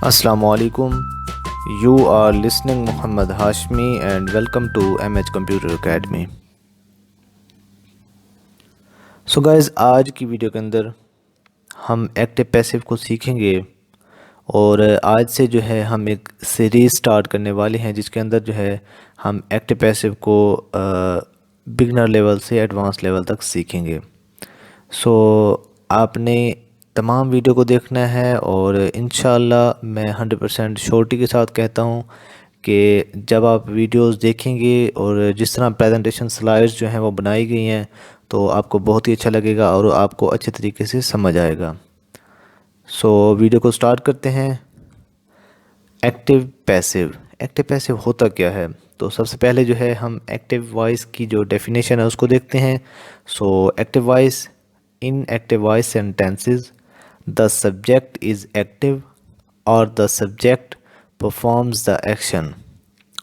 Assalamualaikum. You are listening Muhammad Hashmi and welcome to MH Computer Academy. So guys, आज की video के अंदर हम एक्टिव पैसिव को सीखेंगे और आज से जो है हम एक सीरीज़ स्टार्ट करने वाले हैं जिसके अंदर जो है हम एक्टिव पैसिव को बिगनर लेवल से एडवांस लेवल तक सीखेंगे। सो आपने तमाम वीडियो को देखना है और इंशाल्लाह मैं 100% श्योरिटी के साथ कहता हूँ कि जब आप वीडियोस देखेंगे और जिस तरह प्रेजेंटेशन स्लाइड्स जो हैं वो बनाई गई हैं तो आपको बहुत ही अच्छा लगेगा और आपको अच्छे तरीके से समझ आएगा। सो वीडियो को स्टार्ट करते हैं। एक्टिव पैसिव होता क्या है? तो सबसे पहले जो है हम एक्टिव वॉइस की जो डेफिनेशन है उसको देखते हैं। So active voice, in active voice sentences the subject is active और the subject performs the action.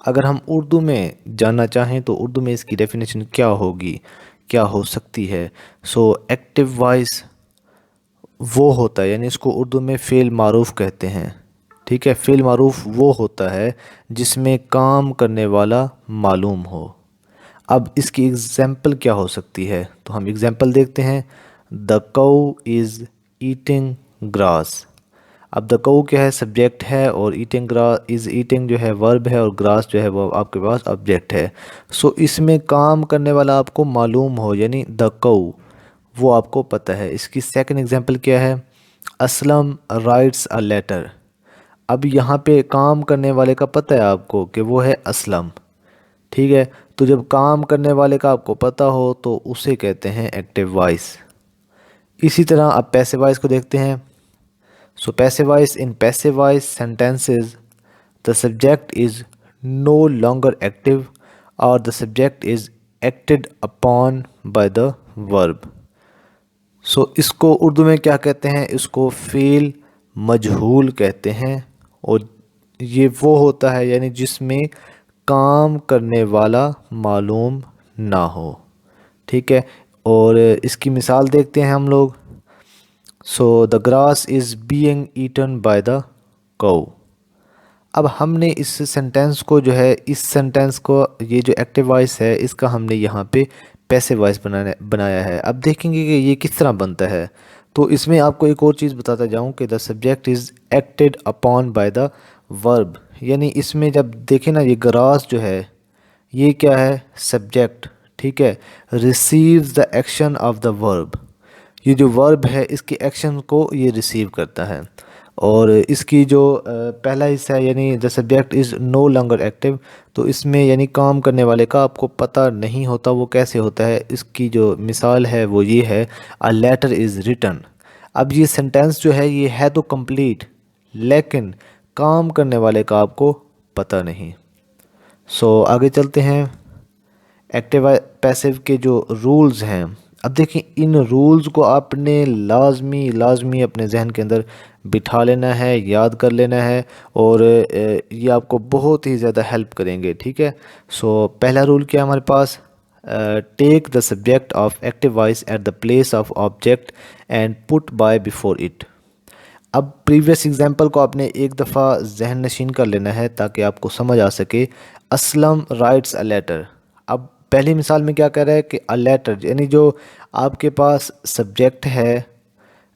अगर हम उर्दू में जानना चाहें तो उर्दू में इसकी डेफिनेशन क्या होगी, क्या हो सकती है? सो एक्टिव वॉइस वो होता है, यानी इसको उर्दू में फ़ेल मारूफ कहते हैं। ठीक है, फ़ेल मारूफ वो होता है जिसमें काम करने वाला मालूम हो। अब इसकी एग्ज़ाम्पल क्या हो सकती है? तो हम एग्ज़ाम्पल देखते हैं। The cow is eating grass. अब द काऊ क्या है? सब्जेक्ट है और ईटिंग ग्रास, इज़ ईटिंग जो है वर्ब है और ग्रास जो है वो आपके पास ऑब्जेक्ट है। सो इसमें काम करने वाला आपको मालूम हो, यानी द काऊ वो आपको पता है। इसकी सेकंड एग्जांपल क्या है? Aslam writes a letter. अब यहाँ पे काम करने वाले का पता है आपको कि वो है असलम। ठीक है, तो जब काम करने वाले का आपको पता हो तो उसे कहते हैं एक्टिव वॉइस। इसी तरह अब पैसिव वॉइस को देखते हैं। So passive voice, in passive voice sentences the subject is no longer active और the subject is acted upon by the verb. So इसको उर्दू में क्या कहते हैं? इसको फ़ेल मजहूल कहते हैं और ये वो होता है यानी जिसमें काम करने वाला मालूम ना हो। ठीक है, और इसकी मिसाल देखते हैं हम लोग। So the grass is being eaten by the cow. अब हमने इस सेंटेंस को जो है, इस सेंटेंस को, ये जो एक्टिव वॉइस है इसका हमने यहाँ पे पैसिव वॉइस बनाया है। अब देखेंगे कि ये किस तरह बनता है। तो इसमें आपको एक और चीज़ बताता जाऊँ कि the subject is acted upon by the verb, यानी इसमें जब देखें ना, ये ग्रास जो है ये क्या है? सब्जेक्ट। ठीक है, receives the action of the verb. ये जो वर्ब है इसके एक्शन को ये रिसीव करता है। और इसकी जो पहला हिस्सा है यानी the subject is no longer active, तो इसमें यानी काम करने वाले का आपको पता नहीं होता। वो कैसे होता है? इसकी जो मिसाल है वो ये है, अ लेटर इज़ रिटन। अब ये सेंटेंस जो है ये है तो कंप्लीट, लेकिन काम करने वाले का आपको पता नहीं। सो आगे चलते हैं। एक्टिव पैसिव के जो रूल्स हैं, अब देखिए इन रूल्स को आपने लाजमी अपने जहन के अंदर बिठा लेना है, याद कर लेना है और ये आपको बहुत ही ज़्यादा हेल्प करेंगे। ठीक है, सो पहला रूल क्या है हमारे पास? Take the subject of active voice at the place of object and put by before it. अब प्रीवियस एग्जांपल को आपने एक दफ़ा जहन नशीन कर लेना है ताकि आपको समझ आ सके। Aslam writes a letter. अब पहली मिसाल में क्या कह रहा है कि अ लेटर, यानी जो आपके पास सब्जेक्ट है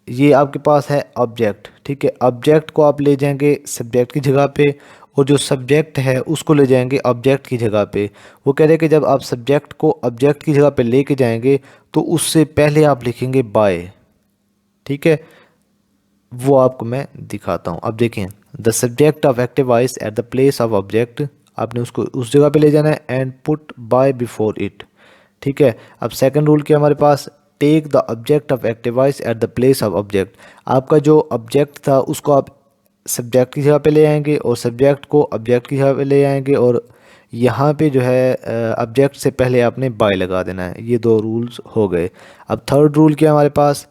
ये आपके पास है ऑब्जेक्ट। ठीक है, ऑब्जेक्ट को आप ले जाएंगे सब्जेक्ट की जगह पे और जो सब्जेक्ट है उसको ले जाएंगे ऑब्जेक्ट की जगह पे। वो कह रहे हैं कि जब आप सब्जेक्ट को ऑब्जेक्ट की जगह पे लेके जाएंगे तो उससे पहले आप लिखेंगे बाय। ठीक है, वो आपको मैं दिखाता हूँ। अब देखें, the subject of active voice at the place of object, आपने उसको उस जगह पे ले जाना है and put by before it. ठीक है, अब सेकंड रूल क्या हमारे पास? Take the object of active voice at the place of object. आपका जो ऑब्जेक्ट था उसको आप सब्जेक्ट की जगह पे ले आएंगे और सब्जेक्ट को ऑब्जेक्ट की जगह पे ले आएंगे और यहाँ पे जो है ऑब्जेक्ट से पहले आपने बाय लगा देना है। ये दो रूल्स हो गए। अब थर्ड रूल क्या हमारे पास?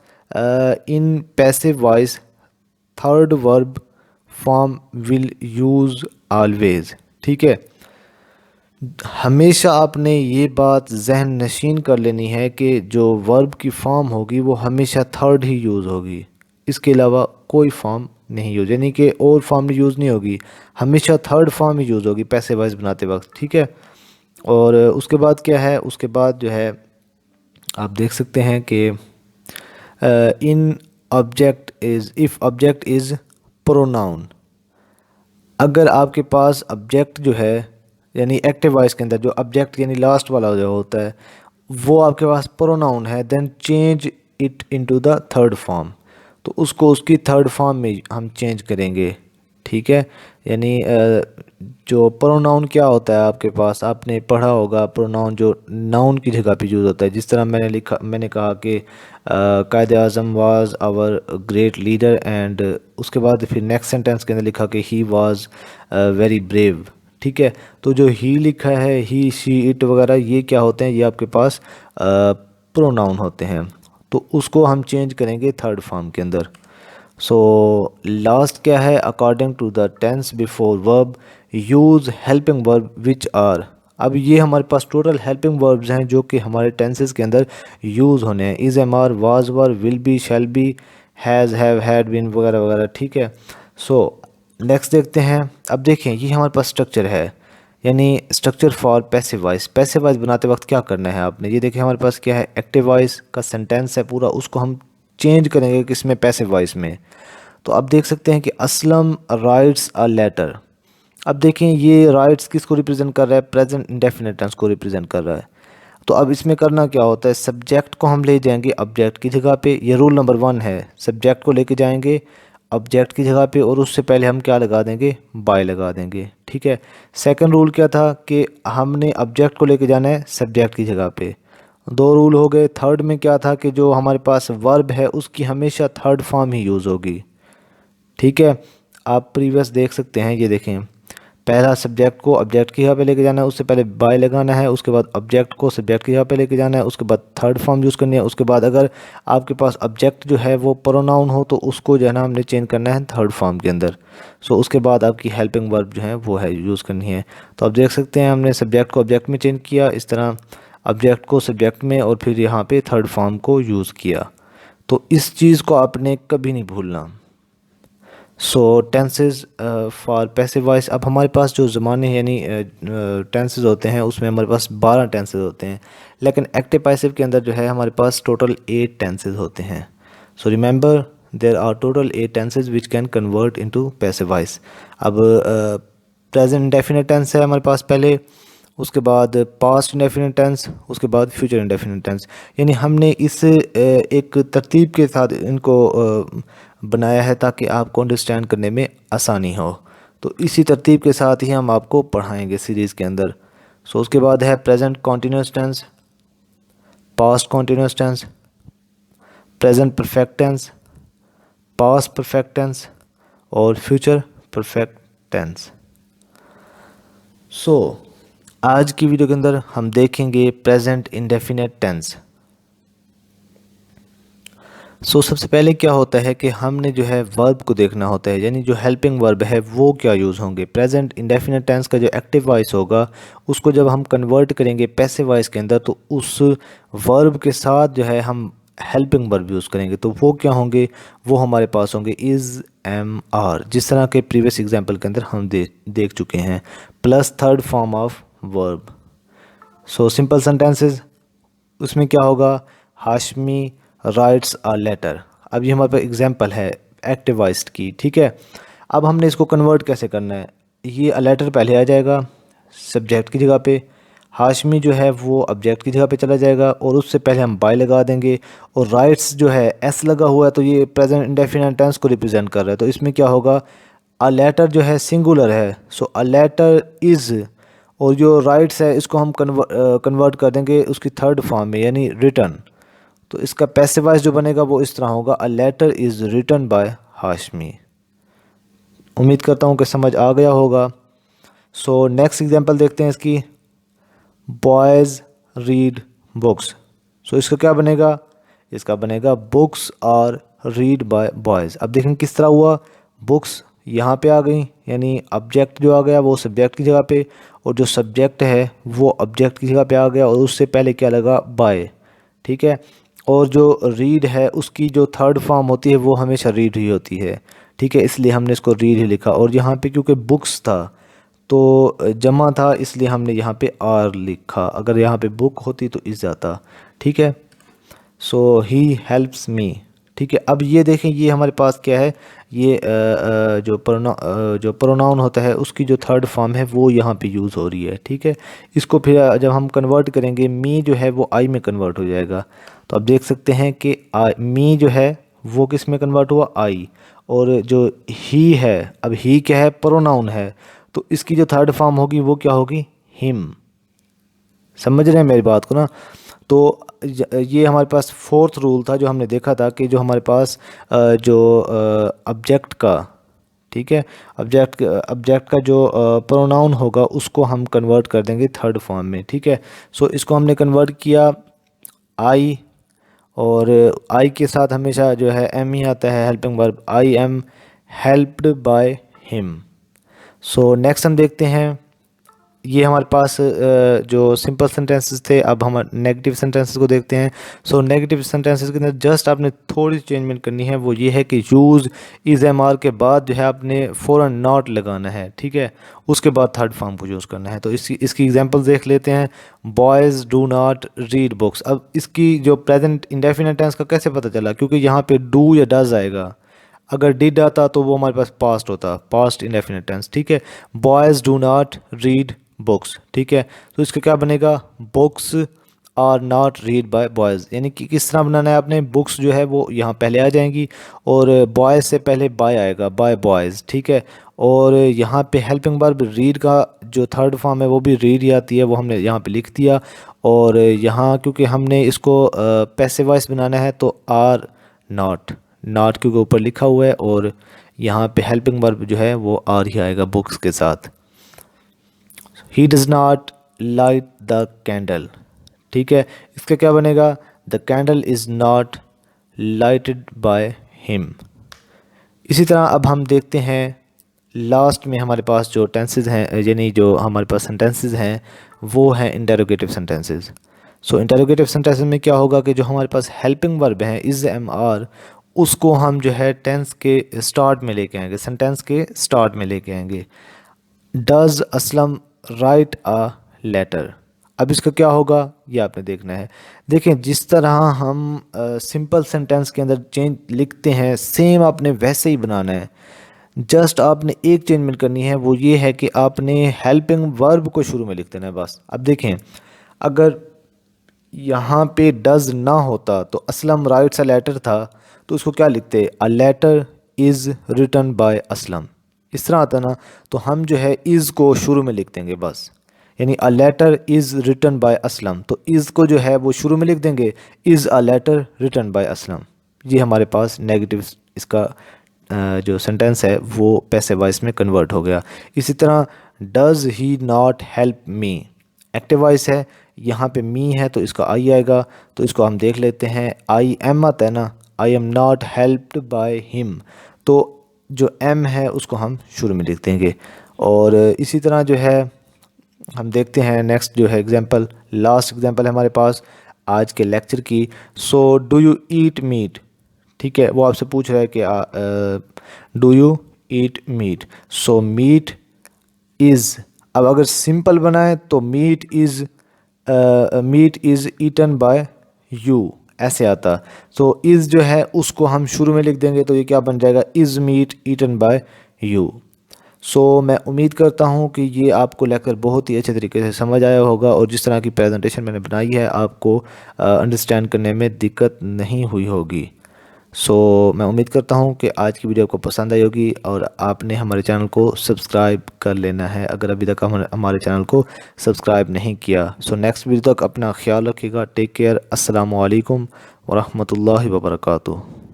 In passive voice third verb form will use always. ठीक है, हमेशा आपने ये बात जहन नशीन कर लेनी है कि जो वर्ब की फॉर्म होगी वो हमेशा थर्ड ही यूज़ होगी। इसके अलावा कोई फॉर्म नहीं यूज, यानी कि और फॉर्म यूज़ नहीं होगी, हमेशा थर्ड फॉर्म ही यूज़ होगी पैसे वाइज बनाते वक्त, ठीक है। और उसके बाद क्या है, उसके बाद जो है आप देख सकते हैं कि in object is, if object is pronoun, अगर आपके पास ऑब्जेक्ट जो है यानी एक्टिव वॉइस के अंदर जो ऑब्जेक्ट यानी लास्ट वाला जो होता है वो आपके पास प्रोनाउन है, then change it into the third form, तो उसको उसकी थर्ड फॉर्म में हम चेंज करेंगे, ठीक है। यानी जो प्रोनाउन क्या होता है आपके पास, आपने पढ़ा होगा प्रोनाउन जो नाउन की जगह पे यूज़ होता है, जिस तरह मैंने कहा कि Quaid Azam was our great leader, and उसके बाद फिर नेक्स्ट सेंटेंस के अंदर लिखा कि ही वाज वेरी ब्रेव, ठीक है। तो जो ही लिखा है, ही शी इट वगैरह, ये क्या होते हैं, ये आपके पास प्रोनाउन होते हैं, तो उसको हम चेंज करेंगे थर्ड फॉर्म के अंदर। सो लास्ट क्या है, according to the tense before verb use helping verb which are, अब ये हमारे पास टोटल हेल्पिंग वर्ब्स हैं जो कि हमारे टेंसेस के अंदर यूज़ होने हैं, is, am are, was were, will be, shall be, has, have, had been वगैरह वगैरह, ठीक है। सो नेक्स्ट देखते हैं। अब देखें ये हमारे पास स्ट्रक्चर है, यानी structure for passive voice. Passive voice बनाते वक्त क्या करना है आपने, ये देखिए हमारे पास क्या है, एक्टिव वॉइस का सेंटेंस है पूरा, उसको हम चेंज करेंगे किसमें, पैसिव वॉइस में। तो अब देख सकते हैं कि असलम राइट्स अ लेटर, अब देखें ये राइट्स किसको रिप्रेजेंट कर रहा है, प्रेजेंट इंडेफिनिट टेंस को रिप्रेजेंट कर रहा है। तो अब इसमें करना क्या होता है, सब्जेक्ट को हम ले जाएंगे ऑब्जेक्ट की जगह पे, ये रूल नंबर 1 है, सब्जेक्ट को लेके जाएंगे ऑब्जेक्ट की जगह पे और उससे पहले हम क्या लगा देंगे, बाय लगा देंगे, ठीक है। सेकंड रूल क्या था कि हमने ऑब्जेक्ट को लेके जाना है सब्जेक्ट की जगह पे, 2 रूल हो गए। थर्ड में क्या था कि जो हमारे पास वर्ब है उसकी हमेशा थर्ड फॉर्म ही यूज़ होगी, ठीक है। आप प्रीवियस देख सकते हैं, ये देखें पहला सब्जेक्ट को ऑब्जेक्ट की जगह पे लेके जाना है, उससे पहले बाय लगाना है, उसके बाद ऑब्जेक्ट को सब्जेक्ट की जगह पे लेके जाना है, उसके बाद थर्ड फॉर्म यूज़ करनी है, उसके बाद अगर आपके पास ऑब्जेक्ट जो है वो प्रोनाउन हो तो उसको जो है ना हमने चेंज करना है थर्ड फॉर्म के अंदर। सो उसके बाद आपकी हेल्पिंग वर्ब जो है वो है यूज़ करनी है। तो आप देख सकते हैं हमने सब्जेक्ट को ऑब्जेक्ट में चेंज किया, इस तरह ऑब्जेक्ट को सब्जेक्ट में और फिर यहाँ पर थर्ड फॉर्म को यूज़ किया। तो इस चीज़ को आपने कभी नहीं भूलना। सो टेंसेज फॉर पैसिव वॉइस, अब हमारे पास जो ज़माने यानी टेंसेज होते हैं उसमें हमारे पास 12 टेंसेज होते हैं, लेकिन एक्टिव पैसिव के अंदर जो है हमारे पास टोटल 8 टेंसेज होते हैं। So remember there are total 8 tenses which can convert into passive voice. अब प्रेजेंट इंडेफिनिट टेंस है हमारे पास पहले, उसके बाद पास्ट इंडेफिनिट टेंस, उसके बाद फ्यूचर इंडेफिनिट टेंस, यानी हमने इस एक तरतीब के साथ इनको बनाया है ताकि आपको अंडरस्टैंड करने में आसानी हो। तो इसी तरतीब के साथ ही हम आपको पढ़ाएंगे सीरीज़ के अंदर। सो उसके बाद है present continuous tense, past continuous tense, present perfect tense, past perfect tense और फ्यूचर परफेक्ट टेंस। सो आज की वीडियो के अंदर हम देखेंगे प्रेजेंट इंडेफिनिट टेंस। सबसे पहले क्या होता है कि हमने जो है वर्ब को देखना होता है, यानी जो हेल्पिंग वर्ब है वो क्या यूज़ होंगे। प्रेजेंट इंडेफिनिट टेंस का जो एक्टिव वॉइस होगा उसको जब हम कन्वर्ट करेंगे पैसिव वॉइस के अंदर तो उस वर्ब के साथ जो है हम हेल्पिंग वर्ब यूज़ करेंगे। तो वो क्या होंगे, वो हमारे पास होंगे इज़, एम, आर, जिस तरह के प्रीवियस एग्जाम्पल के अंदर हम देख चुके हैं, plus third form of verb. Simple sentences उसमें क्या होगा, हाशमी राइट्स अ लेटर। अब ये हमारे पास एग्जांपल है एक्टिव वॉइस की, ठीक है। अब हमने इसको कन्वर्ट कैसे करना है, ये अ लेटर पहले आ जाएगा सब्जेक्ट की जगह पे, हाशमी जो है वो ऑब्जेक्ट की जगह पे चला जाएगा और उससे पहले हम बाय लगा देंगे, और राइट्स जो है एस लगा हुआ है तो ये प्रेजेंट इंडेफिनिट टेंस को रिप्रेजेंट कर रहा है, तो इसमें क्या होगा, अ लेटर जो है सिंगुलर है, सो अ लेटर इज़, और जो राइट्स है इसको हम कन्वर्ट कर देंगे उसकी थर्ड फॉर्म में यानी रिटर्न। तो इसका पैसिव वॉइस जो बनेगा वो इस तरह होगा, a letter is written by Hashmi. उम्मीद करता हूँ कि समझ आ गया होगा। नेक्स्ट एग्जांपल देखते हैं इसकी, बॉयज़ रीड बुक्स। इसका क्या बनेगा, इसका बनेगा books are read by boys. अब देखें किस तरह हुआ, बुक्स यहाँ पे आ गई यानी ऑब्जेक्ट जो आ गया वो सब्जेक्ट की जगह पे, और जो सब्जेक्ट है वो ऑब्जेक्ट की जगह पे आ गया और उससे पहले क्या लगा, बाय, ठीक है। और जो रीड है उसकी जो थर्ड फॉर्म होती है वो हमेशा रीड ही होती है, ठीक है, इसलिए हमने इसको रीड ही लिखा। और यहाँ पे क्योंकि बुक्स था तो जमा था, इसलिए हमने यहाँ पे आर लिखा। अगर यहाँ पे बुक होती तो इस जाता, ठीक है। सो ही हेल्प्स मी, ठीक है। अब ये देखें, ये हमारे पास क्या है, ये जो प्रोनाउन होता है उसकी जो थर्ड फॉर्म है वो यहाँ पे यूज़ हो रही है, ठीक है। इसको फिर जब हम कन्वर्ट करेंगे, मी जो है वो आई में कन्वर्ट हो जाएगा। तो अब देख सकते हैं कि मी जो है वो किस में कन्वर्ट हुआ, आई। और जो ही है, अब ही क्या है, प्रोनाउन है, तो इसकी जो थर्ड फॉर्म होगी वो क्या होगी, हिम। समझ रहे हैं मेरी बात को ना। तो ये हमारे पास फोर्थ रूल था जो हमने देखा था कि जो हमारे पास जो ऑब्जेक्ट का, ठीक है, ऑब्जेक्ट का जो प्रोनाउन होगा उसको हम कन्वर्ट कर देंगे थर्ड फॉर्म में, ठीक है। सो इसको हमने कन्वर्ट किया आई, और आई के साथ हमेशा जो है एम ही आता है, helping verb. I am helped by him. So next हम देखते हैं, ये हमारे पास जो सिंपल सेंटेंसेस थे। अब हम नेगेटिव सेंटेंसेस को देखते हैं। सो नेगेटिव सेंटेंसेस के अंदर जस्ट आपने थोड़ी चेंजमेंट करनी है, वो ये है कि यूज़ इज़ एम आर के बाद जो है आपने फ़ौरन नॉट लगाना है, ठीक है, उसके बाद थर्ड फॉर्म को यूज़ करना है। तो इसकी एग्जांपल देख लेते हैं। Boys do not read books. अब इसकी जो प्रेजेंट इंडेफिनिट टेंस का कैसे पता चला, क्योंकि यहाँ पे डू या डज आएगा। अगर डिड आता तो वो हमारे पास पास्ट होता, पास्ट इंडेफिनिट टेंस, ठीक है। Boys do not read books, ठीक है। तो इसका क्या बनेगा, books are not read by boys. यानी कि किस तरह बनाना है आपने, बुक्स जो है वो यहाँ पहले आ जाएंगी और बॉयज़ से पहले बाय आएगा, बाय बॉयज़, ठीक है। और यहाँ पे हेल्पिंग वर्ब रीड का जो थर्ड फॉर्म है वो भी रीड ही आती है, वो हमने यहाँ पे लिख दिया। और यहाँ क्योंकि हमने इसको पैसिव वॉइस बनाना है तो आर नॉट, नॉट क्योंकि ऊपर लिखा हुआ है, और यहाँ पे हेल्पिंग वर्ब जो है वो आर ही आएगा बुक्स के साथ। He does not light the candle, ठीक है। इसका क्या बनेगा, the candle is not lighted by him. इसी तरह अब हम देखते हैं लास्ट में हमारे पास जो टेंसेज हैं, यानी जो हमारे पास सेंटेंसेस हैं वो हैं इंटरोगेटिव सेंटेंसेस। सो इंटरोगेटिव सेंटेंसेस में क्या होगा कि जो हमारे पास हेल्पिंग वर्ब हैं इज़ एम आर, उसको हम जो है टेंस के स्टार्ट में लेके आएंगे, सेंटेंस के स्टार्ट में लेके आएंगे। Does Aslam write a letter. अब इसका क्या होगा ये आपने देखना है। देखें, जिस तरह हम सिंपल सेंटेंस के अंदर चेंज लिखते हैं सेम आपने वैसे ही बनाना है। जस्ट आपने एक चेंजमेंट करनी है, वो ये है कि आपने हेल्पिंग वर्ब को शुरू में लिख देना है बस। अब देखें, अगर यहाँ पे डज़ ना होता तो असलम राइट्स अ लेटर था, तो उसको क्या लिखते, a letter is written by Aslam, इस तरह आता ना। तो हम जो है इज़ को शुरू में लिख देंगे बस, यानी a letter is written by Aslam, तो इज़ को जो है वो शुरू में लिख देंगे, is a letter written by Aslam. ये हमारे पास नेगेटिव इसका जो सेंटेंस है वो पैसिव वॉइस में कन्वर्ट हो गया। इसी तरह does he not help me, active voice है, यहाँ पे मी है तो इसका आई आएगा। तो इसको हम देख लेते हैं, आई एम आता है ना, I am not helped by him, तो जो एम है उसको हम शुरू में लिख देंगे। और इसी तरह जो है हम देखते हैं नेक्स्ट जो है एग्जांपल, लास्ट एग्जांपल है हमारे पास आज के लेक्चर की। So do you eat meat, ठीक है, वो आपसे पूछ रहा है कि do you eat meat. So meat is, अब अगर सिंपल बनाए तो meat is eaten by you, ऐसे आता। सो इज़ जो है उसको हम शुरू में लिख देंगे, तो ये क्या बन जाएगा, is meat eaten by you. So मैं उम्मीद करता हूँ कि ये आपको लेक्चर बहुत ही अच्छे तरीके से समझ आया होगा, और जिस तरह की प्रेजेंटेशन मैंने बनाई है आपको अंडरस्टैंड करने में दिक्कत नहीं हुई होगी। सो मैं उम्मीद करता हूँ कि आज की वीडियो आपको पसंद आई होगी, और आपने हमारे चैनल को सब्सक्राइब कर लेना है अगर अभी तक हमारे चैनल को सब्सक्राइब नहीं किया। सो नेक्स्ट वीडियो तक अपना ख्याल रखिएगा। Take care. अस्सलामु अलैकुम वरहमतुल्लाहि वबरकातुहू।